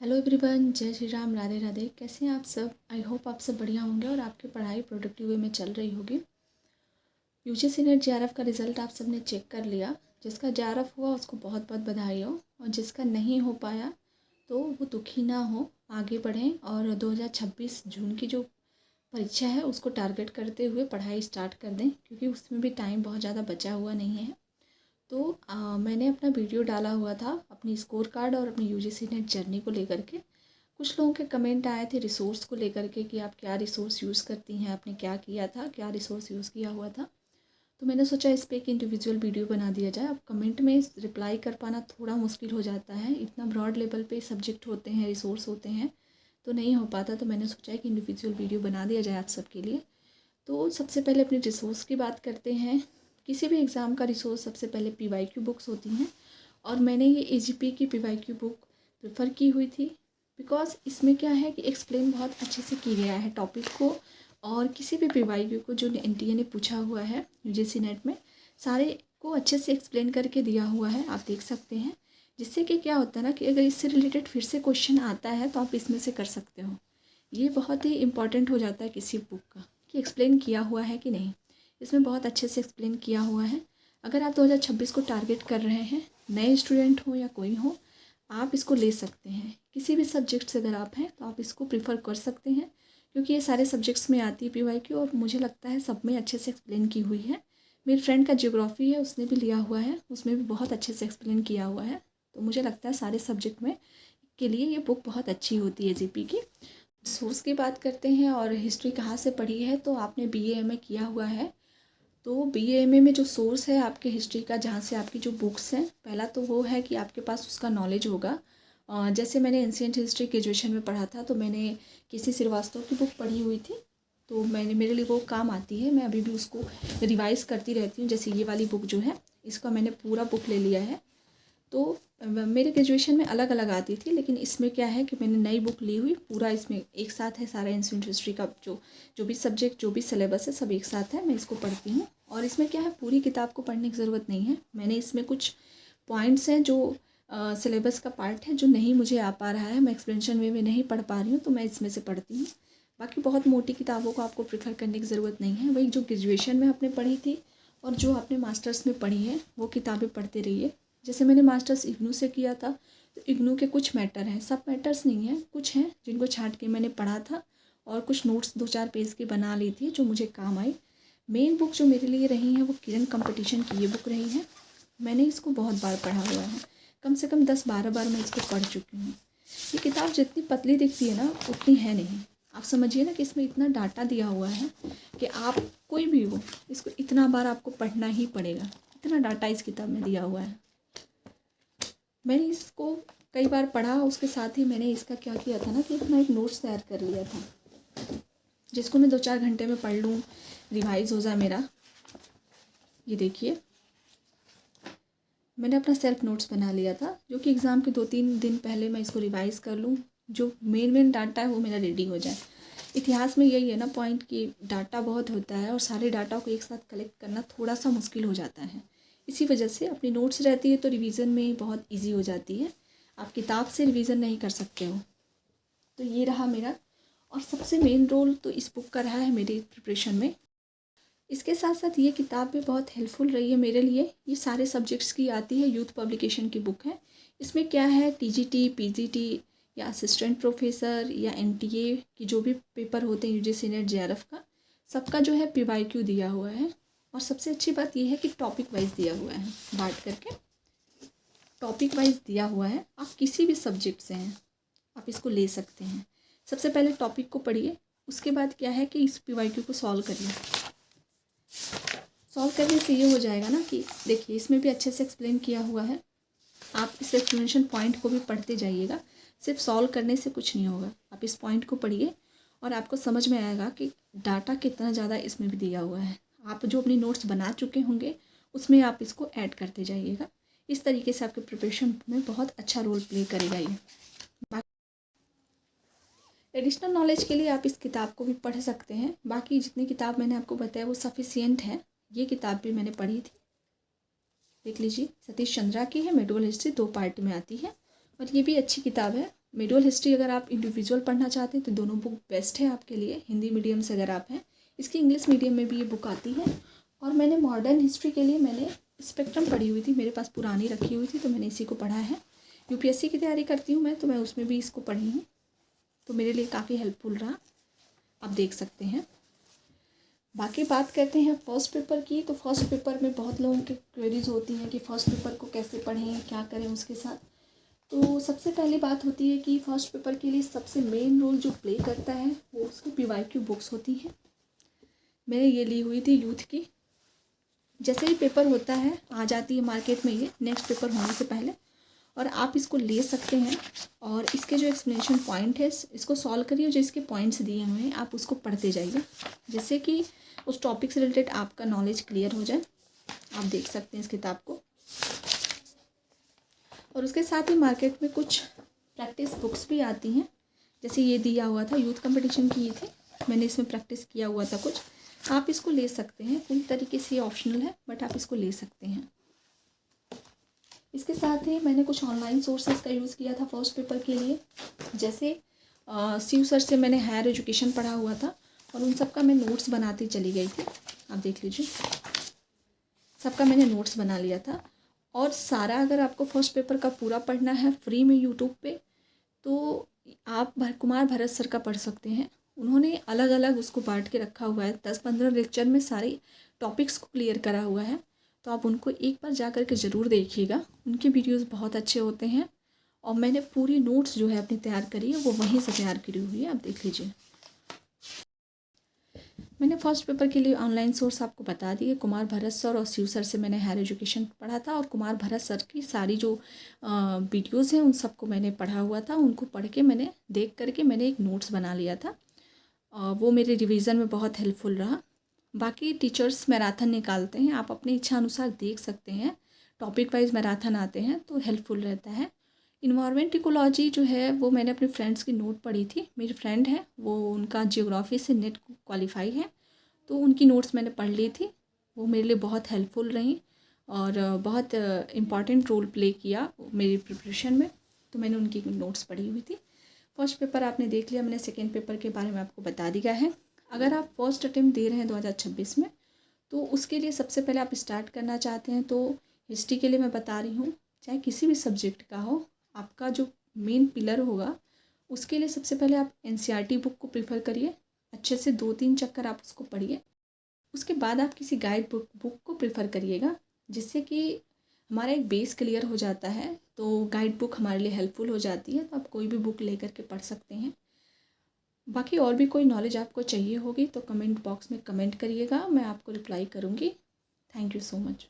Hello everyone, जय श्री राम, राधे राधे। कैसे हैं आप सब? आई होप आप सब बढ़िया होंगे और आपकी पढ़ाई प्रोडक्टिव वे में चल रही होगी। यूजीसी नेट जेआरएफ का रिज़ल्ट आप सब ने चेक कर लिया। जिसका जेआरएफ हुआ उसको बहुत बहुत बधाई हो, और जिसका नहीं हो पाया तो वो दुखी ना हो, आगे बढ़ें और 2026 जून की जो परीक्षा है उसको टारगेट करते हुए पढ़ाई स्टार्ट कर दें, क्योंकि उसमें भी टाइम बहुत ज़्यादा बचा हुआ नहीं है। तो मैंने अपना वीडियो डाला हुआ था अपनी स्कोर कार्ड और अपनी यूजीसी नेट जर्नी को लेकर के। कुछ लोगों के कमेंट आए थे रिसोर्स को लेकर के कि आप क्या रिसोर्स यूज़ करती हैं, आपने क्या किया था, क्या रिसोर्स यूज़ किया हुआ था। तो मैंने सोचा इस पे एक इंडिविजुअल वीडियो बना दिया जाए। अब कमेंट में रिप्लाई कर पाना थोड़ा मुश्किल हो जाता है, इतना ब्रॉड लेवल पे सब्जेक्ट होते हैं, रिसोर्स होते हैं, तो नहीं हो पाता। तो मैंने सोचा कि इंडिविजुअल वीडियो बना दिया जाए आप सबके लिए। तो सबसे पहले अपने रिसोर्स की बात करते हैं। किसी भी एग्ज़ाम का रिसोर्स सबसे पहले पीवाईक्यू बुक्स होती हैं, और मैंने ये एजीपी की पीवाईक्यू बुक प्रेफर की हुई थी, बिकॉज़ इसमें क्या है कि एक्सप्लेन बहुत अच्छे से किया गया है टॉपिक को। और किसी भी पीवाईक्यू को जो एनटीए ने पूछा हुआ है यूजीसी नेट में, सारे को अच्छे से एक्सप्लेन करके दिया हुआ है, आप देख सकते हैं। जिससे कि क्या होता है ना कि अगर इससे रिलेटेड फिर से क्वेश्चन आता है तो आप इसमें से कर सकते हो। ये बहुत ही इम्पॉर्टेंट हो जाता है किसी बुक का कि एक्सप्लेन किया हुआ है कि नहीं। इसमें बहुत अच्छे से एक्सप्लेन किया हुआ है। अगर आप 2026 को टारगेट कर रहे हैं, नए स्टूडेंट हो या कोई हो, आप इसको ले सकते हैं। किसी भी सब्जेक्ट से अगर आप हैं तो आप इसको प्रीफर कर सकते हैं, क्योंकि ये सारे सब्जेक्ट्स में आती है पीवाईक्यू, और मुझे लगता है सब में अच्छे से एक्सप्लेन की हुई है। मेरी फ्रेंड का ज्योग्राफी है, उसने भी लिया हुआ है, उसमें भी बहुत अच्छे से एक्सप्लेन किया हुआ है। तो मुझे लगता है सारे सब्जेक्ट में के लिए ये बुक बहुत अच्छी होती है जीपी की। सोर्स की बात करते हैं और हिस्ट्री कहाँ से पढ़ी है, तो आपने बीए-एमए किया हुआ है तो बीए-एमए में जो सोर्स है आपके हिस्ट्री का, जहाँ से आपकी जो बुक्स हैं, पहला तो वो है कि आपके पास उसका नॉलेज होगा। जैसे मैंने एंशिएंट हिस्ट्री ग्रेजुएशन में पढ़ा था, तो मैंने किसी श्रीवास्तव की बुक पढ़ी हुई थी, तो मैंने मेरे लिए वो काम आती है। मैं अभी भी उसको रिवाइज़ करती रहती हूँ। जैसे ये वाली बुक जो है, इसका मैंने पूरा बुक ले लिया है। तो मेरे ग्रेजुएशन में अलग अलग आती थी, लेकिन इसमें क्या है कि मैंने नई बुक ली हुई, पूरा इसमें एक साथ है सारा एंशिएंट हिस्ट्री का जो जो भी सब्जेक्ट, जो भी सिलेबस है, सब एक साथ है। मैं इसको पढ़ती हूँ, और इसमें क्या है, पूरी किताब को पढ़ने की ज़रूरत नहीं है। मैंने इसमें कुछ पॉइंट्स हैं जो सिलेबस का पार्ट है, जो नहीं मुझे आ पा रहा है, मैं एक्सप्लेनेशन वे में नहीं पढ़ पा रही हूँ, तो मैं इसमें से पढ़ती हूँ। बाकी बहुत मोटी किताबों को आपको प्रेफर करने की ज़रूरत नहीं है। वही जो ग्रेजुएशन में आपने पढ़ी थी और जो आपने मास्टर्स में पढ़ी है, वो किताबें पढ़ते रहिए। जैसे मैंने मास्टर्स इग्नू से किया था, तो इग्नू के कुछ मैटर हैं, सब मैटर्स नहीं हैं, कुछ हैं जिनको छांट के मैंने पढ़ा था, और कुछ नोट्स 2-4 पेज की बना ली थी जो मुझे काम आई। मेन बुक जो मेरे लिए रही है वो किरण कंपटीशन की ये बुक रही है। मैंने इसको बहुत बार पढ़ा हुआ है, कम से कम 10-12 बार मैं इसको पढ़ चुकी हूँ। ये किताब जितनी पतली दिखती है ना, उतनी है नहीं। आप समझिए ना कि इसमें इतना डाटा दिया हुआ है कि आप कोई भी हो, इसको इतना बार आपको पढ़ना ही पड़ेगा। इतना डाटा इस किताब में दिया हुआ है। मैंने इसको कई बार पढ़ा, उसके साथ ही मैंने इसका क्या किया था ना कि अपना एक नोट्स तैयार कर लिया था, जिसको मैं 2-4 घंटे में पढ़ लूँ, रिवाइज़ हो जाए मेरा। ये देखिए, मैंने अपना सेल्फ नोट्स बना लिया था, जो कि एग्ज़ाम के 2-3 दिन पहले मैं इसको रिवाइज़ कर लूँ, जो मेन डाटा है वो मेरा रेडी हो जाए। इतिहास में यही है ना पॉइंट कि डाटा बहुत होता है, और सारे डाटा को एक साथ कलेक्ट करना थोड़ा सा मुश्किल हो जाता है। इसी वजह से अपनी नोट्स रहती है तो रिवीजन में बहुत इजी हो जाती है। आप किताब से रिवीजन नहीं कर सकते हो। तो ये रहा मेरा, और सबसे मेन रोल तो इस बुक का रहा है मेरे प्रिपरेशन में। इसके साथ साथ ये किताब भी बहुत हेल्पफुल रही है मेरे लिए। ये सारे सब्जेक्ट्स की आती है, यूथ पब्लिकेशन की बुक है। इसमें क्या है, टीजीटी, पीजीटी या असिस्टेंट प्रोफेसर या एनटीए की जो भी पेपर होते हैं यूजीसी नेट जेआरएफ का, सबका जो है पीवाईक्यू दिया हुआ है। और सबसे अच्छी बात यह है कि टॉपिक वाइज दिया हुआ है, बांट करके टॉपिक वाइज दिया हुआ है। आप किसी भी सब्जेक्ट से हैं, आप इसको ले सकते हैं। सबसे पहले टॉपिक को पढ़िए, उसके बाद क्या है कि इस पीवाईक्यू को सॉल्व करिए। सॉल्व करने से ये हो जाएगा ना कि देखिए, इसमें भी अच्छे से एक्सप्लेन किया हुआ है। आप इस एक्सप्लेनेशन पॉइंट को भी पढ़ते जाइएगा, सिर्फ सॉल्व करने से कुछ नहीं होगा। आप इस पॉइंट को पढ़िए और आपको समझ में आएगा कि डाटा कितना ज़्यादा इसमें भी दिया हुआ है। आप जो अपनी नोट्स बना चुके होंगे उसमें आप इसको ऐड करते जाइएगा। इस तरीके से आपके प्रिपरेशन में बहुत अच्छा रोल प्ले करेगा ये। एडिशनल नॉलेज के लिए आप इस किताब को भी पढ़ सकते हैं। बाकी जितनी किताब मैंने आपको बताया वो सफिशियंट है। ये किताब भी मैंने पढ़ी थी, देख लीजिए, सतीश चंद्रा की है, मेडोल हिस्ट्री 2 पार्ट में आती है, और ये भी अच्छी किताब है। मेडिवल हिस्ट्री अगर आप इंडिविजुअल पढ़ना चाहते हैं तो दोनों बुक बेस्ट है आपके लिए, हिंदी मीडियम से अगर आप हैं। इसकी इंग्लिश मीडियम में भी ये बुक आती है। और मैंने मॉडर्न हिस्ट्री के लिए मैंने स्पेक्ट्रम पढ़ी हुई थी, मेरे पास पुरानी रखी हुई थी तो मैंने इसी को पढ़ा है। यूपीएससी की तैयारी करती हूँ मैं, तो मैं उसमें भी इसको पढ़ी हूँ, तो मेरे लिए काफ़ी हेल्पफुल रहा, आप देख सकते हैं। बाकी बात करते हैं फर्स्ट पेपर की। तो फर्स्ट पेपर में बहुत लोगों की क्वेरीज होती हैं कि फ़र्स्ट पेपर को कैसे पढ़ें, क्या करें उसके साथ। तो सबसे पहली बात होती है कि फ़र्स्ट पेपर के लिए सबसे मेन रोल जो प्ले करता है वो उसकी पीवाईक्यू बुक्स होती हैं। मैंने ये ली हुई थी यूथ की। जैसे ही पेपर होता है आ जाती है मार्केट में ये नेक्स्ट पेपर होने से पहले, और आप इसको ले सकते हैं। और इसके जो एक्सप्लेनेशन पॉइंट है इसको सॉल्व करिए, जो इसके पॉइंट्स दिए हुए हैं आप उसको पढ़ते जाइए, जिससे कि उस टॉपिक से रिलेटेड आपका नॉलेज क्लियर हो जाए। आप देख सकते हैं इस किताब को। और उसके साथ ही मार्केट में कुछ प्रैक्टिस बुक्स भी आती हैं, जैसे ये दिया हुआ था, यूथ कंपटीशन की ये थे, मैंने इसमें प्रैक्टिस किया हुआ था कुछ। आप इसको ले सकते हैं, पूरी तरीके से ये ऑप्शनल है बट आप इसको ले सकते हैं। इसके साथ ही मैंने कुछ ऑनलाइन सोर्सेज का यूज़ किया था फर्स्ट पेपर के लिए। जैसे शिव सर से मैंने हायर एजुकेशन पढ़ा हुआ था और उन सब का मैं नोट्स बनाती चली गई थी, आप देख लीजिए, सबका मैंने नोट्स बना लिया था। और सारा अगर आपको फर्स्ट पेपर का पूरा पढ़ना है फ्री में यूट्यूब पे, तो आप कुमार भरत सर का पढ़ सकते हैं। उन्होंने अलग अलग उसको बांट के रखा हुआ है, 10-15 लेक्चर में सारे टॉपिक्स को क्लियर करा हुआ है। तो आप उनको एक बार जा कर के ज़रूर देखिएगा, उनके वीडियोस बहुत अच्छे होते हैं। और मैंने पूरी नोट्स जो है अपनी तैयार करी है वो वहीं से तैयार करी हुई है, आप देख लीजिए। मैंने फर्स्ट पेपर के लिए ऑनलाइन सोर्स आपको बता दिए, कुमार भरत सर और शिव सर से मैंने हायर एजुकेशन पढ़ा था। और कुमार भरत सर की सारी जो वीडियोज़ हैं उन सबको मैंने पढ़ा हुआ था, उनको पढ़ के मैंने देख करके मैंने एक नोट्स बना लिया था। वो मेरे रिवीजन में बहुत हेल्पफुल रहा। बाकी टीचर्स मैराथन निकालते हैं, आप अपनी इच्छा अनुसार देख सकते हैं, टॉपिक वाइज मैराथन आते हैं तो हेल्पफुल रहता है। इन्वायरमेंट इकोलॉजी जो है वो मैंने अपने फ्रेंड्स की नोट पढ़ी थी, मेरी फ्रेंड है वो, उनका जियोग्राफी से नेट क्वालिफाई है, तो उनकी नोट्स मैंने पढ़ ली थी, वो मेरे लिए बहुत हेल्पफुल रही और बहुत इम्पॉर्टेंट रोल प्ले किया मेरी प्रिपरेशन में, तो मैंने उनकी नोट्स पढ़ी हुई थी। फर्स्ट पेपर आपने देख लिया, मैंने सेकेंड पेपर के बारे में आपको बता दिया है। अगर आप फर्स्ट अटेम्प्ट दे रहे हैं 2026 में, तो उसके लिए सबसे पहले आप स्टार्ट करना चाहते हैं तो हिस्ट्री के लिए मैं बता रही हूँ, चाहे किसी भी सब्जेक्ट का हो, आपका जो मेन पिलर होगा उसके लिए सबसे पहले आप एनसीईआरटी बुक को प्रीफर करिए, अच्छे से 2-3 चक्कर आप उसको पढ़िए। उसके बाद आप किसी गाइड बुक को प्रीफर करिएगा, जिससे कि हमारा एक बेस क्लियर हो जाता है, तो गाइड बुक हमारे लिए हेल्पफुल हो जाती है, तो आप कोई भी बुक लेकर के पढ़ सकते हैं। बाकी और भी कोई नॉलेज आपको चाहिए होगी तो कमेंट बॉक्स में कमेंट करिएगा, मैं आपको रिप्लाई करूँगी। Thank you so much.